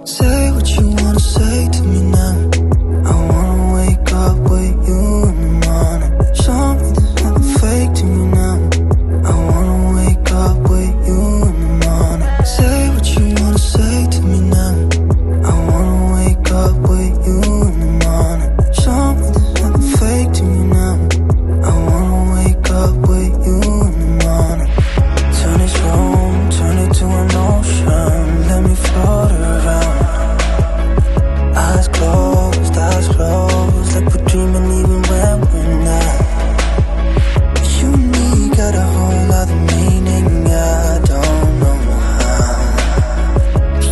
Say what you wanna say to me now. I wanna wake up with you in the morning. Show me there's nothing fake to me now. I wanna wake up with you in the morning. Say what you wanna say to me now. I wanna wake up with you in the morning. Show me there's nothing fake to me now. I wanna wake up with you in the morning. Turn this room, turn it to an ocean. Let me float around. Eyes closed, like we're dreaming even when we're not. You and me got a whole other meaning, I don't know how.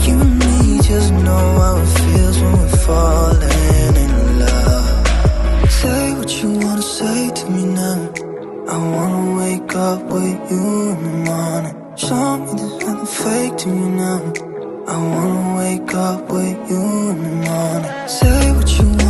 You and me just know how it feels when we're falling in love. Say what you wanna say to me now. I wanna wake up with you in the morning. Show me there's nothing fake to me now. I wanna wake up with you in the morning. Say what you want.